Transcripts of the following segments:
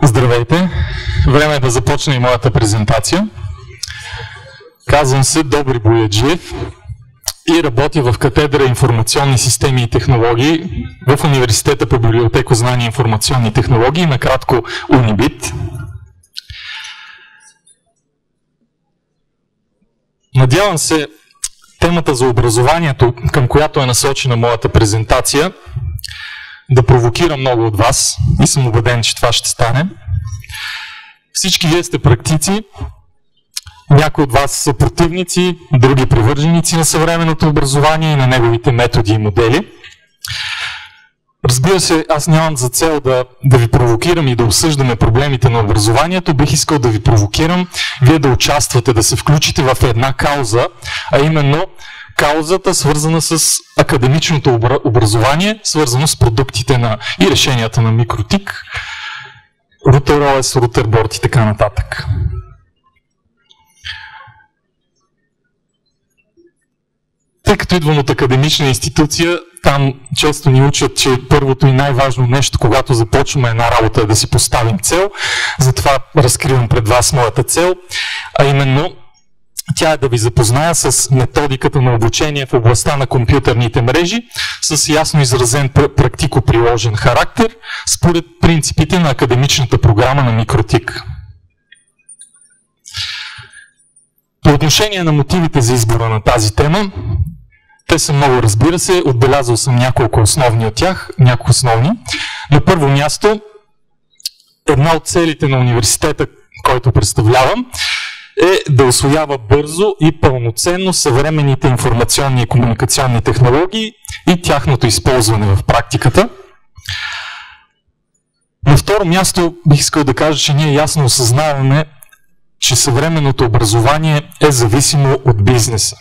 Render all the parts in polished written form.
Здравейте! Време е да започне и моята презентация. Казвам се Добри Бояджиев и работя в катедра Информационни системи и технологии в Университета по библиотекознание и информационни технологии, накратко УниБИТ. Надявам се темата за образованието, към която е насочена моята презентация, да провокира много от вас и съм убеден, че това ще стане. Всички вие сте практици, някои от вас са противници, други привърженици на съвременното образование и на неговите методи и модели. Разбира се, аз нямам за цел да ви провокирам и да обсъждаме проблемите на образованието. Бих искал да ви провокирам, вие да участвате, да се включите в една кауза, а именно каузата, свързана с академичното образование, свързано с продуктите и решенията на Микротик, RouterOS, RouterBoard и така нататък. Тъй като идвам от академична институция, там често ни учат, че първото и най-важно нещо, когато започваме една работа, е да си поставим цел. Затова разкривам пред вас моята цел, а именно тя е да ви запозная с методиката на обучение в областта на компютърните мрежи с ясно изразен практико-приложен характер според принципите на академичната програма на Микротик. По отношение на мотивите за избора на тази тема, те са много, разбира се, отбелязал съм няколко основни от тях, няколко основни. На първо място, една от целите на университета, който представлявам, е да усвоява бързо и пълноценно съвременните информационни и комуникационни технологии и тяхното използване в практиката. На второ място бих искал да кажа, че ние ясно осъзнаваме, че съвременното образование е зависимо от бизнеса.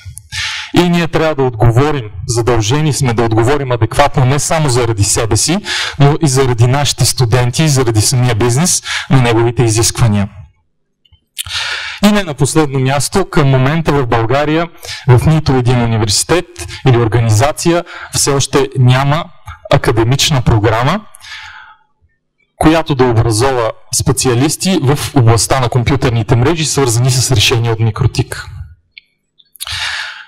И ние трябва да отговорим, задължени сме да отговорим адекватно не само заради себе си, но и заради нашите студенти и заради самия бизнес на неговите изисквания. И не на последно място, към момента в България в нито един университет или организация все още няма академична програма, която да образова специалисти в областта на компютърните мрежи, свързани с решения от Микротик.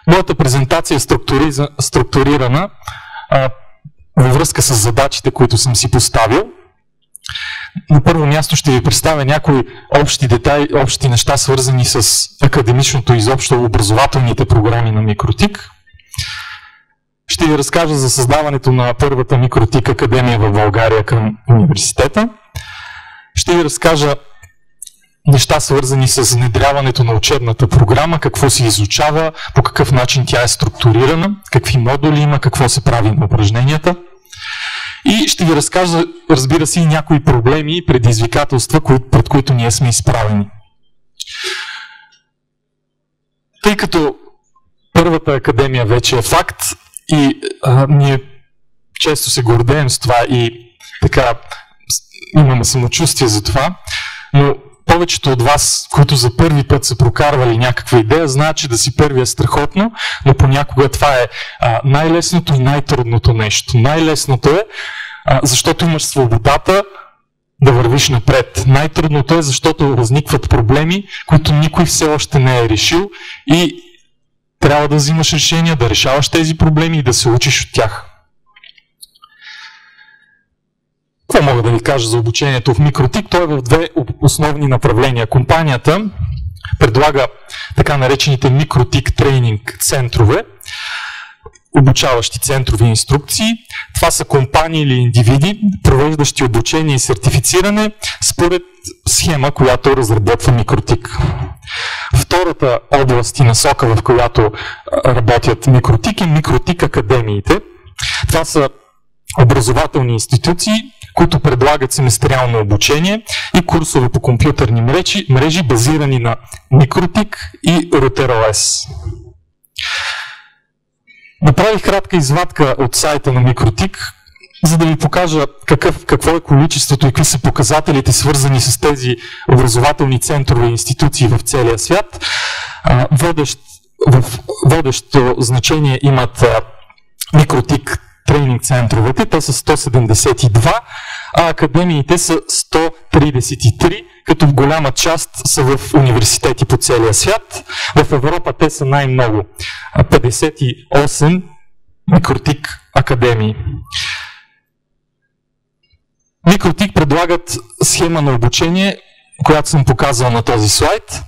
Моята презентация е структурирана във връзка с задачите, които съм си поставил. На първо място ще ви представя някои общи детайли, общи неща, свързани с академичното и изобщо образователните програми на Микротик. Ще ви разкажа за създаването на първата Микротик академия в България към университета. Ще ви разкажа неща, свързани с внедряването на учебната програма, какво се изучава, по какъв начин тя е структурирана, какви модули има, какво се прави на упражненията. И ще ви разкажа, разбира се, и някои проблеми и предизвикателства, пред които ние сме изправени. Тъй като първата академия вече е факт и ние често се гордеем с това и така имаме самочувствие за това, но повечето от вас, които за първи път са прокарвали някаква идея, знаят, че да си първи е страхотно, но понякога това е най-лесното и най-трудното нещо. Най-лесното е, защото имаш свободата да вървиш напред. Най-трудното е, защото възникват проблеми, които никой все още не е решил и трябва да взимаш решения, да решаваш тези проблеми и да се учиш от тях. Какво мога да ви кажа за обучението в Микротик? То е в две основни направления. Компанията предлага така наречените Микротик тренинг центрове, обучаващи центрови инструкции. Това са компании или индивиди, провеждащи обучение и сертифициране според схема, която разработва Микротик. Втората област и насока, в която работят Микротик, е Микротик академиите. Това са образователни институции, които предлагат семестриално обучение и курсове по компютърни мрежи базирани на Микротик и RouterOS. Направих кратка извадка от сайта на Микротик, за да ви покажа какво е количеството и какви са показателите, свързани с тези образователни центрове и институции в целия свят. Водещо значение имат Микротик тренинг центровете, те са 172, а академиите са 133, като в голяма част са в университети по целия свят. В Европа те са най-много. 58 Микротик академии. Микротик предлагат схема на обучение, която съм показал на този слайд.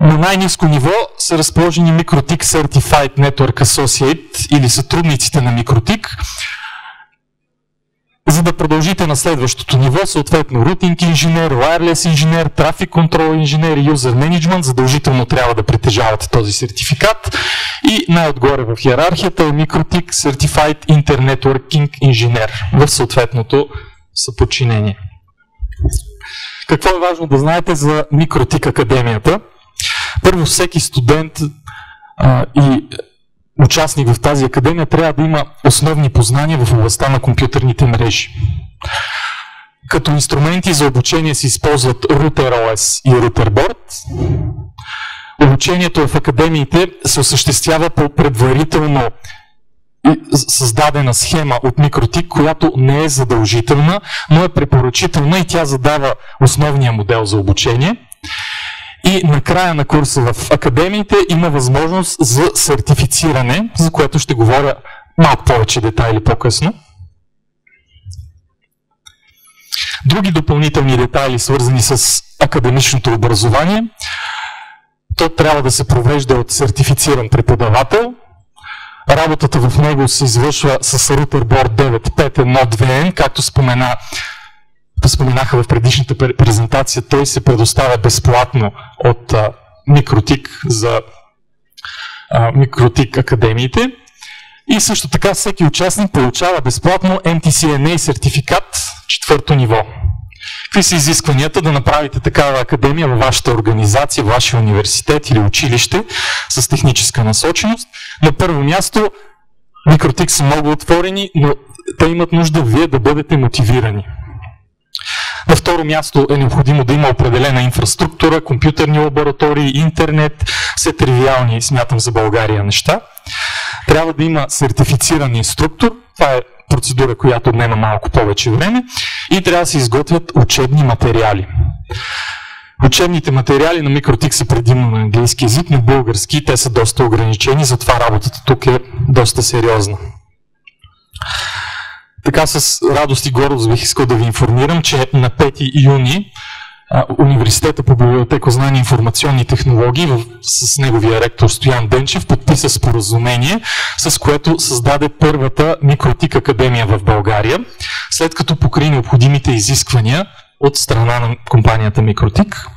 На най-ниско ниво са разположени Микротик Certified Network Associate или сътрудниците на Микротик. За да продължите на следващото ниво, съответно Routing инженер, Wireless инженер, Traffic Control инженер и User Management, задължително трябва да притежавате този сертификат. И най-отгоре в иерархията е Микротик Certified Internetworking инженер в съответното съподчинение. Какво е важно да знаете за Микротик академията? Първо, всеки студент и участник в тази академия трябва да има основни познания в областта на компютърните мрежи. Като инструменти за обучение се използват RouterOS и RouterBoard. Обучението в академиите се осъществява по предварително създадена схема от Микротик, която не е задължителна, но е препоръчителна и тя задава основния модел за обучение. И на края на курса в академиите има възможност за сертифициране, за което ще говоря малко повече детайли по-късно. Други допълнителни детайли, свързани с академичното образование, то трябва да се провежда от сертифициран преподавател. Работата в него се извършва с RouterBoard 9.5.1.2n, както споменаха в предишната презентация, той се предоставя безплатно от Микротик за Микротик академиите. И също така всеки участник получава безплатно MTCNA сертификат 4-то ниво. Какви са изискванията да направите такава академия във вашата организация, вашия университет или училище с техническа насоченост? На първо място, Микротик са много отворени, но те имат нужда вие да бъдете мотивирани. На второ място е необходимо да има определена инфраструктура, компютърни лаборатории, интернет, все тривиални, смятам за България, неща. Трябва да има сертифициран инструктор, това е процедура, която отнема малко повече време, и трябва да се изготвят учебни материали. Учебните материали на Микротик са предимно на английски език, на български, те са доста ограничени, затова работата тук е доста сериозна. Така с радост и гордост бих искал да ви информирам, че на 5 юни Университета по библиотекознание и информационни технологии с неговия ректор Стоян Денчев подписа споразумение, с което създаде първата Микротик академия в България, след като покри необходимите изисквания от страна на компанията Микротик.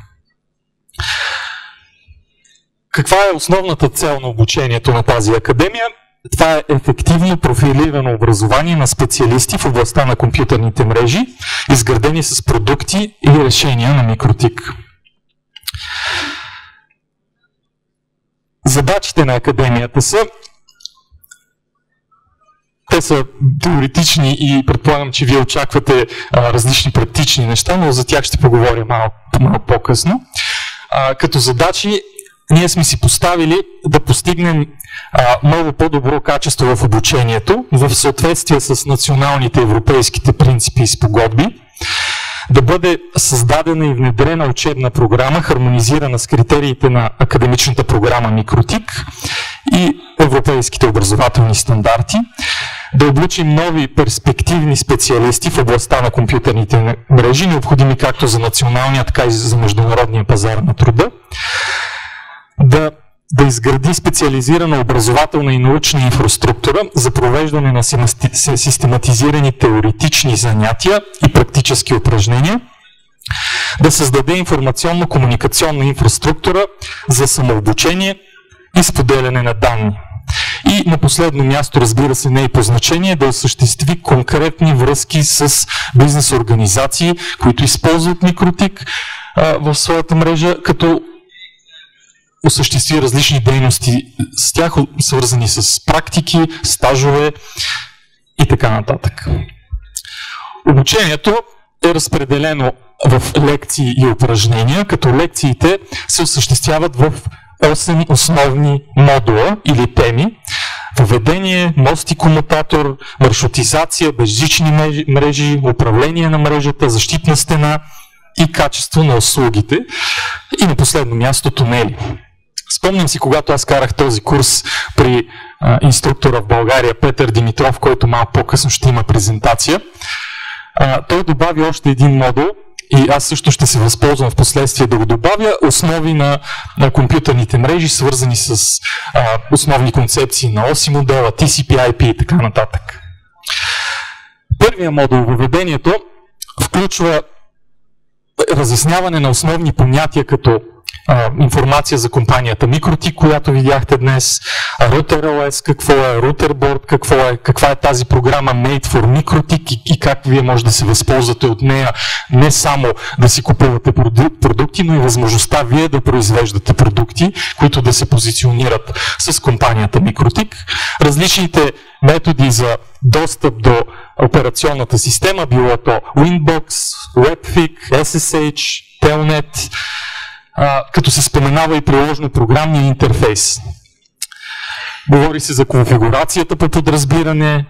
Каква е основната цел на обучението на тази академия? Това е ефективно профилирано образование на специалисти в областта на компютърните мрежи, изградени с продукти и решения на Микротик. Задачите на академията са те са теоретични и предполагам, че вие очаквате различни практични неща, но за тях ще поговоря малко по-късно. Като задачи ние сме си поставили да постигнем много по-добро качество в обучението, в съответствие с националните европейските принципи и спогодби, да бъде създадена и внедрена учебна програма, хармонизирана с критериите на академичната програма Микротик и европейските образователни стандарти, да обучим нови перспективни специалисти в областта на компютърните мрежи, необходими както за националния, така и за международния пазар на труда, да изгради специализирана образователна и научна инфраструктура за провеждане на систематизирани теоретични занятия и практически упражнения, да създаде информационно-комуникационна инфраструктура за самообучение и споделяне на данни. И на последно място, разбира се, не е по значение, да осъществи конкретни връзки с бизнес организации, които използват Микротик в своята мрежа, като осъществи различни дейности с тях, свързани с практики, стажове и така нататък. Обучението е разпределено в лекции и упражнения, като лекциите се осъществяват в 8 основни модула или теми. В поведение, мост и комутатор, маршрутизация, безжични мрежи, управление на мрежата, защитна стена и качество на услугите. И на последно място тунели. Спомням си, когато аз карах този курс при инструктора в България Петър Димитров, който малко по-късно ще има презентация. Той добави още един модул и аз също ще се възползвам в последствие да го добавя. Основи на компютърните мрежи, свързани с основни концепции на OSI модела, TCP/IP и така нататък. Първият модул, въведението, включва разясняване на основни понятия като информация за компанията Микротик, която видяхте днес, Router OS какво е, Router Board какво е, каква е тази програма Made for Микротик и как вие може да се възползвате от нея, не само да си купувате продукти, но и възможността вие да произвеждате продукти, които да се позиционират с компанията Микротик. Различните методи за достъп до операционната система, било то Winbox, WebFig, SSH, Telnet, като се споменава и приложно-програмния интерфейс. Говори се за конфигурацията по подразбиране,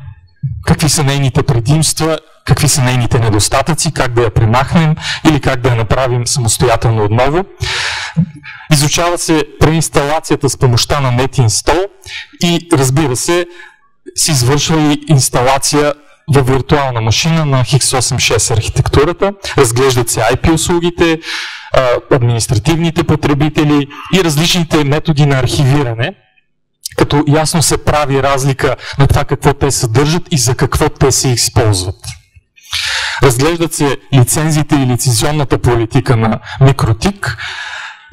какви са нейните предимства, какви са нейните недостатъци, как да я премахнем или как да я направим самостоятелно отново. Изучава се преинсталацията с помощта на NetInstall и, разбира се, се извършва и инсталация във виртуална машина на x86 архитектурата. Разглеждат се IP услугите, административните потребители и различните методи на архивиране, като ясно се прави разлика на това какво те съдържат и за какво те се използват. Разглеждат се лицензиите и лицензионната политика на Микротик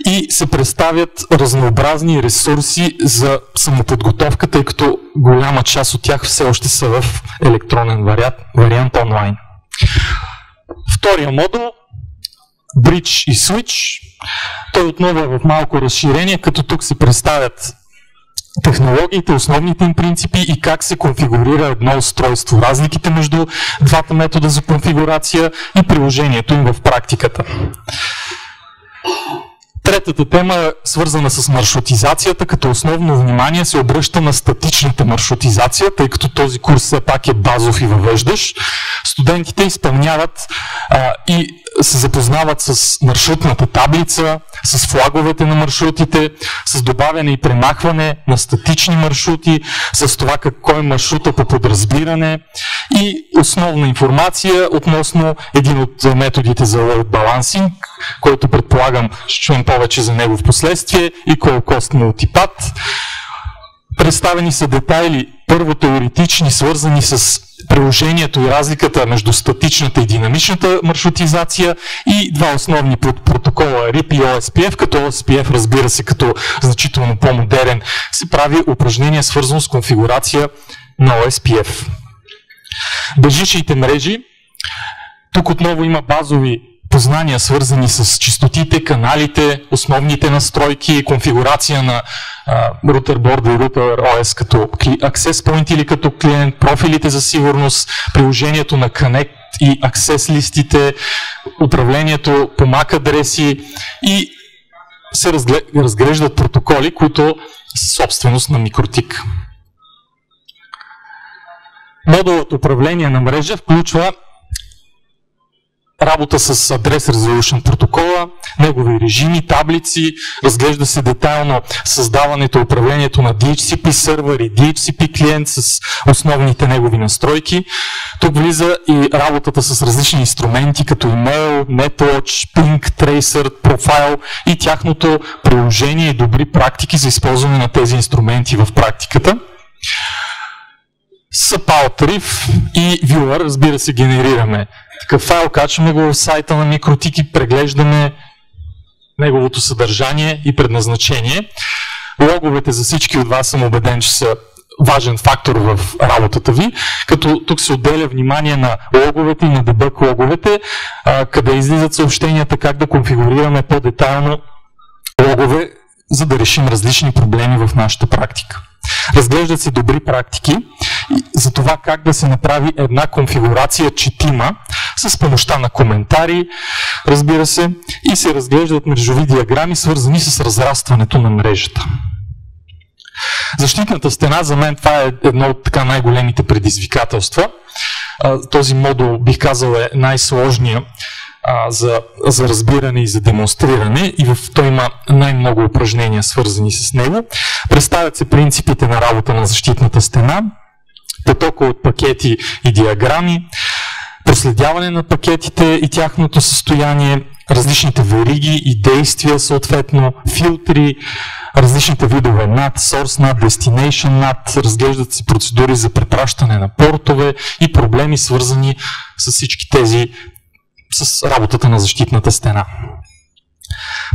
и се представят разнообразни ресурси за самоподготовка, тъй като голяма част от тях все още са в електронен вариант онлайн. Втория модул, Bridge и Switch, той отново е в малко разширение, като тук се представят технологиите, основните им принципи и как се конфигурира едно устройство, разликите между двата метода за конфигурация и приложението им в практиката. Третата тема е свързана с маршрутизацията, като основно внимание се обръща на статичната маршрутизация, тъй като този курс все пак е базов и въвеждащ. Студентите изпълняват и се запознават с маршрутната таблица, с флаговете на маршрутите, с добавяне и премахване на статични маршрути, с това кой маршрут е по подразбиране и основна информация относно един от методите за load balancing, който предполагам ще чуем повече за него в последствие, и call cost multipath. Представени са детайли, първо теоретични, свързани с приложението и разликата между статичната и динамичната маршрутизация и два основни протокола RIP и OSPF, като OSPF, разбира се, като значително по-модерен, се прави упражнение свързано с конфигурация на OSPF. Безжичните мрежи, тук отново има базови познания, свързани с честотите, каналите, основните настройки, конфигурация на Router Board и Router OS като Access Point или като клиент, профилите за сигурност, приложението на Connect и Access листите, управлението по MAC адреси и се разглеждат протоколи, които са собственост на Микротик. Модулът управление на мрежа включва работа с Address Resolution протокола, негови режими, таблици, разглежда се детайлно създаването и управлението на DHCP сервер и DHCP клиент с основните негови настройки. Тук влиза и работата с различни инструменти, като email, netwatch, ping, tracer, profile и тяхното приложение и добри практики за използване на тези инструменти в практиката. Subauth и Viewer, разбира се, генерираме такъв файл, качваме го в сайта на Микротик и преглеждаме неговото съдържание и предназначение. Логовете за всички от вас съм убеден, че са важен фактор в работата ви, като тук се отделя внимание на логовете и на дебъг логовете, къде излизат съобщенията, как да конфигурираме по-детайлно логове, за да решим различни проблеми в нашата практика. Разглеждат се добри практики за това как да се направи една конфигурация четима с помощта на коментари, разбира се, и се разглеждат мрежови диаграми, свързани с разрастването на мрежата. Защитната стена, за мен това е едно от така най-големите предизвикателства. Този модул, бих казал, е най-сложния за разбиране и за демонстриране, и той има най-много упражнения, свързани с него. Представят се принципите на работа на защитната стена, потока от пакети и диаграми, проследяване на пакетите и тяхното състояние, различните вериги и действия, съответно филтри, различните видове NAT, Source NAT, Destination NAT, разглеждат се процедури за препращане на портове и проблеми, свързани с всички тези, с работата на защитната стена.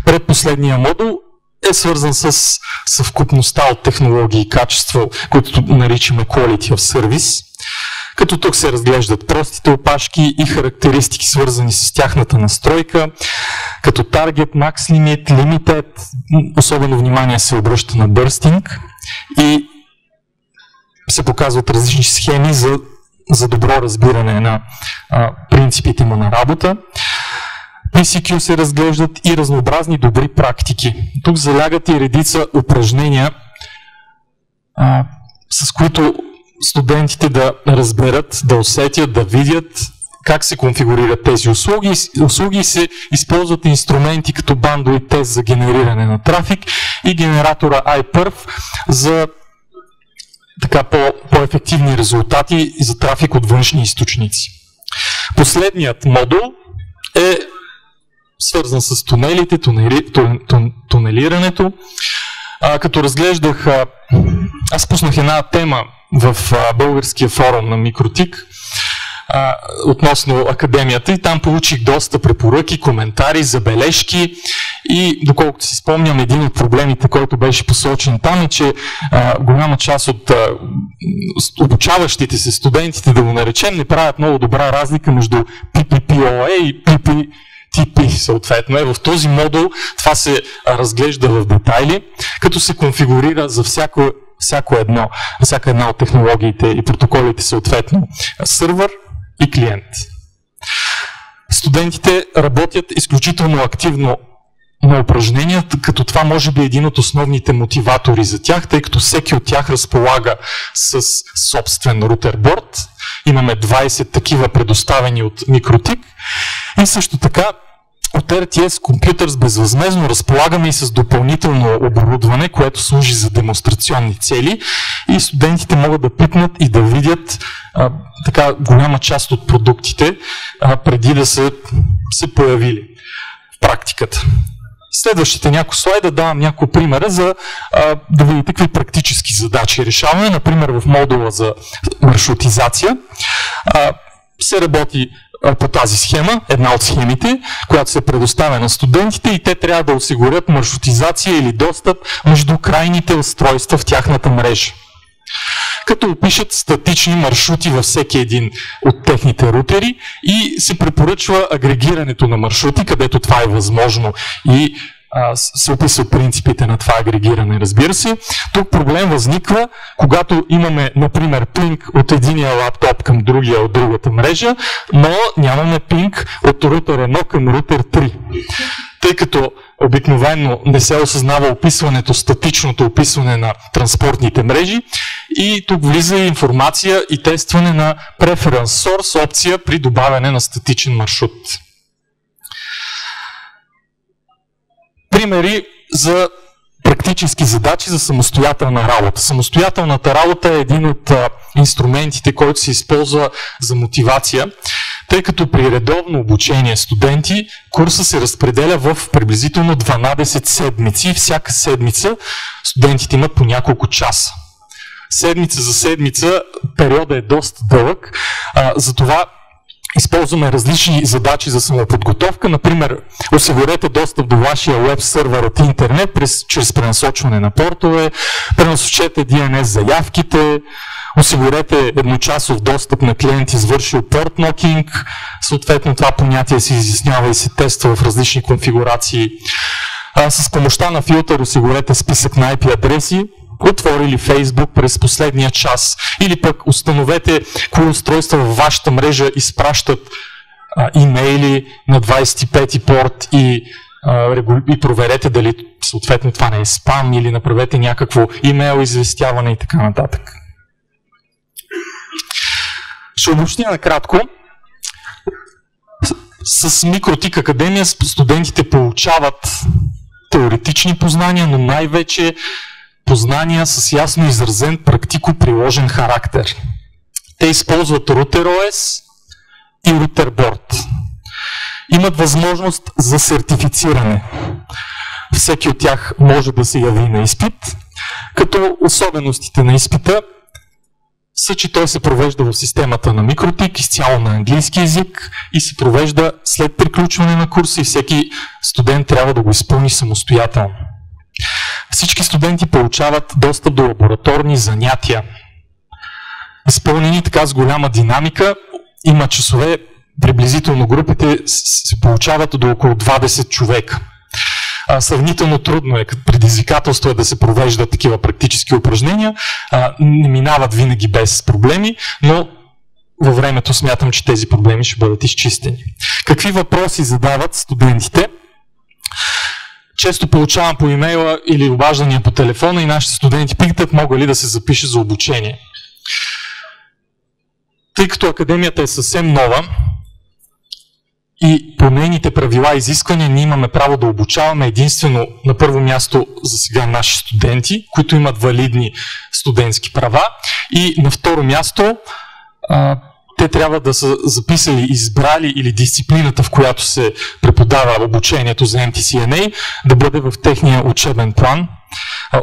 Предпоследния модул е свързан с съвкупността от технологии и качество, които наричаме Quality of Service, като тук се разглеждат простите опашки и характеристики, свързани с тяхната настройка, като Target, Max Limit, Limited, особено внимание се обръща на Bursting и се показват различни схеми за добро разбиране на принципите му на работа. PCQ се разглеждат и разнообразни добри практики. Тук залягат и редица упражнения, с които студентите да разберат, да усетят, да видят как се конфигурират тези услуги. Услуги се използват инструменти като Bandwidth тест за генериране на трафик и генератора iPerf за така по-ефективни резултати и за трафик от външни източници. Последният модул е свързан с тунелите, тунелирането. Като разглеждах, аз пуснах една тема в българския форум на Микротик относно академията и там получих доста препоръки, коментари, забележки и доколкото си спомням, един от проблемите, който беше посочен там е, че голяма част от обучаващите се студентите, да го наречем, не правят много добра разлика между PPPoE и PPTP съответно. В този модул това се разглежда в детайли, като се конфигурира за всяка една от технологиите и протоколите съответно сървър и клиент. Студентите работят изключително активно на упражненията, като това може би е един от основните мотиватори за тях, тъй като всеки от тях разполага с собствен рутерборд. Имаме 20 такива предоставени от Микротик и също така от RTS Computers безвъзмездно разполагаме и с допълнително оборудване, което служи за демонстрационни цели и студентите могат да пипнат и да видят така голяма част от продуктите преди да се появили в практиката. Следващите няколко слайда давам няколко примера за да видите какви практически задачи решаваме. Например, в модула за маршрутизация се работи по тази схема, една от схемите, която се предоставя на студентите и те трябва да осигурят маршрутизация или достъп между крайните устройства в тяхната мрежа. Като опишат статични маршрути във всеки един от техните рутери и се препоръчва агрегирането на маршрути, където това е възможно и се описват принципите на това агрегиране, разбира се. Тук проблем възниква, когато имаме, например, пинг от единия лаптоп към другия от другата мрежа, но нямаме пинг от рутер 1 към рутер 3. Тъй като обикновено не се осъзнава статичното описване на транспортните мрежи и тук влиза и информация и тестване на Preference Source опция при добавяне на статичен маршрут. Примери за практически задачи за самостоятелна работа. Самостоятелната работа е един от инструментите, който се използва за мотивация, тъй като при редовно обучение студенти курса се разпределя в приблизително 12 седмици и всяка седмица студентите имат по няколко часа. Седмица за седмица периода е доста дълъг, затова използваме различни задачи за самоподготовка. Например, осигурете достъп до вашия веб сервер от интернет чрез пренасочване на портове, пренасочете DNS заявките, осигурете едночасов достъп на клиент, извършил порт нокинг. Съответно, това понятие се изяснява и се тества в различни конфигурации. С помощта на филтър осигурете списък на IP адреси, отворили Facebook през последния час, или пък установете кои устройства във вашата мрежа изпращат имейли на 25-ти порт и и проверете дали съответно това не е спам или направете някакво имейл известяване и така нататък. Ще обобщя накратко. С Микротик Академия студентите получават теоретични познания, но най-вече познания с ясно изразен практико-приложен характер. Те използват RouterOS и RouterBoard. Имат възможност за сертифициране. Всеки от тях може да се яви на изпит, като особеностите на изпита са, че той се провежда в системата на Микротик, изцяло на английски език и се провежда след приключване на курса и всеки студент трябва да го изпълни самостоятелно. Всички студенти получават достъп до лабораторни занятия. Изпълнени така с голяма динамика, има часове, приблизително групите се получават до около 20 човека. Сравнително трудно е, като предизвикателство е да се провеждат такива практически упражнения, не минават винаги без проблеми, но във времето смятам, че тези проблеми ще бъдат изчистени. Какви въпроси задават студентите? Често получавам по имейла или обаждания по телефона и нашите студенти питат, мога ли да се запише за обучение. Тъй като академията е съвсем нова и по нейните правила и изисквания ние имаме право да обучаваме единствено на първо място за сега наши студенти, които имат валидни студентски права, и на второ място те трябва да са записали, избрали или дисциплината, в която се преподава обучението за MTCNA, да бъде в техния учебен план.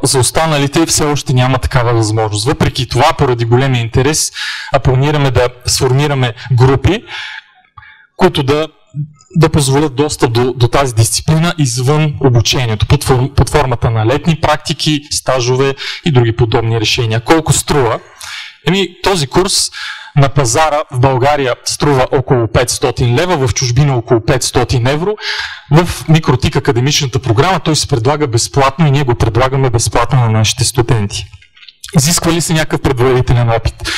За останалите все още няма такава възможност. Въпреки това, поради големия интерес, планираме да сформираме групи, които да позволят достъп до тази дисциплина извън обучението, под формата на летни практики, стажове и други подобни решения. Колко струва? Този курс на пазара в България струва около 500 лева, в чужбина около 500 евро. В Микротик академичната програма той се предлага безплатно и ние го предлагаме безплатно на нашите студенти. Изисква ли се някакъв предварителен опит?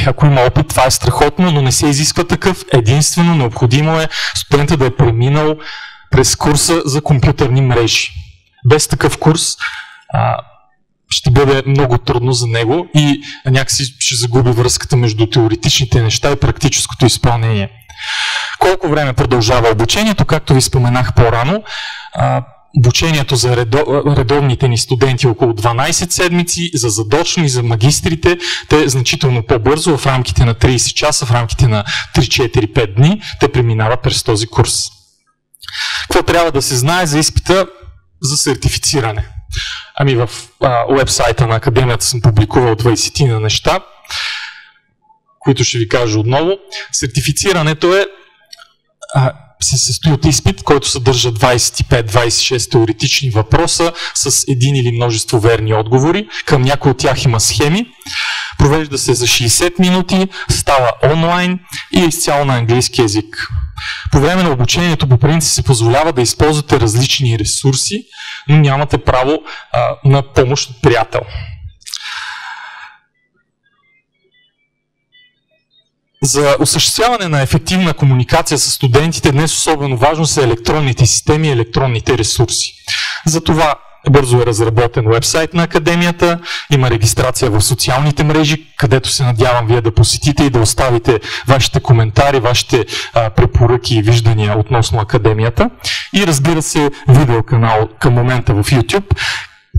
Ако има опит, това е страхотно, но не се изисква такъв. Единствено необходимо е студента да е преминал през курса за компютърни мрежи. Без такъв курс ще бъде много трудно за него и някакси ще загуби връзката между теоретичните неща и практическото изпълнение. Колко време продължава обучението? Както ви споменах по-рано, обучението за редовните ни студенти е около 12 седмици, за задочно и за магистрите те е значително по-бързо, в рамките на 30 часа, в рамките на 3-4-5 дни те преминават през този курс. Какво трябва да се знае за изпита за сертифициране? В уебсайта на академията съм публикувал 20 на неща, които ще ви кажа отново. Сертифицирането се състои от изпит, който съдържа 25-26 теоретични въпроса с един или множество верни отговори. Към някои от тях има схеми. Провежда се за 60 минути, става онлайн и е изцяло на английски език. По време на обучението по принцип се позволява да използвате различни ресурси, но нямате право на помощ от приятел. За осъществяване на ефективна комуникация с студентите днес особено важно са електронните системи и електронните ресурси. Затова бързо е разработен уебсайт на академията, има регистрация в социалните мрежи, където се надявам вие да посетите и да оставите вашите коментари, вашите препоръки и виждания относно академията. И разбира се, видеоканал към момента в YouTube,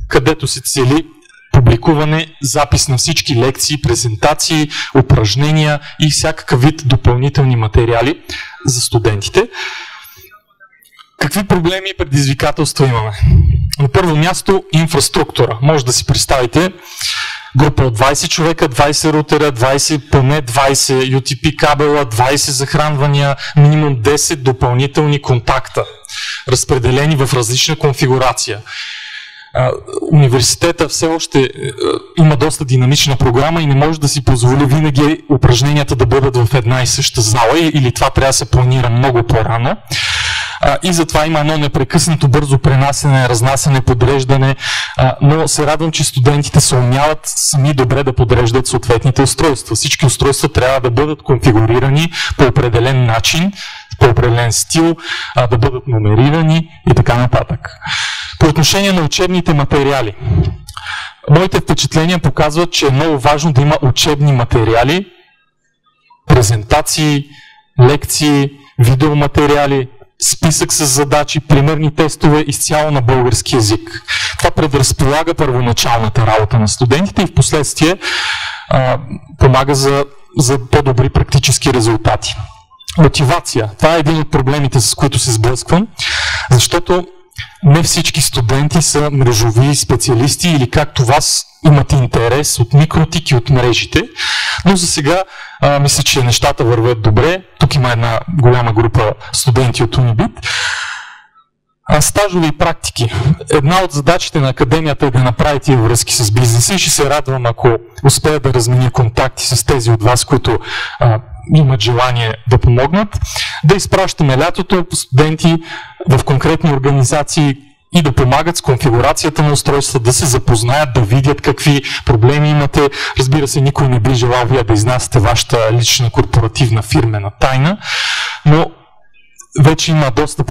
където се цели публикуване, запис на всички лекции, презентации, упражнения и всякакъв вид допълнителни материали за студентите. Какви проблеми и предизвикателства имаме? На първо място инфраструктура. Може да си представите група от 20 човека, 20 рутера, поне 20 UTP кабела, 20 захранвания, минимум 10 допълнителни контакта, разпределени в различна конфигурация. Университета все още има доста динамична програма и не може да си позволи винаги упражненията да бъдат в една и съща зала, или това трябва да се планира много по-рано. И затова има едно непрекъснато бързо пренасене, разнасяне, подреждане, но се радвам, че студентите се умяват сами добре да подреждат съответните устройства. Всички устройства трябва да бъдат конфигурирани по определен начин, по определен стил, да бъдат номерирани и така нататък. По отношение на учебните материали. Моите впечатления показват, че е много важно да има учебни материали, презентации, лекции, видеоматериали, списък с задачи, примерни тестове изцяло на български език. Това предразполага първоначалната работа на студентите и в последствие помага за по-добри практически резултати. Мотивация. Това е един от проблемите, с които се сблъсквам, защото не всички студенти са мрежови специалисти или както вас имат интерес от микротик и от мрежите, но за сега мисля, че нещата вървят добре. Тук има една голяма група студенти от Унибит. Стажове и практики. Една от задачите на академията е да направи тия връзки с бизнеса и ще се радвам, ако успея да разменя контакти с тези от вас, които имат желание да помогнат, да изпращаме лятото студенти в конкретни организации и да помагат с конфигурацията на устройства, да се запознаят, да видят какви проблеми имате. Разбира се, никой не би желал вие да изнасяте вашата лична корпоративна фирмена тайна, но вече има доста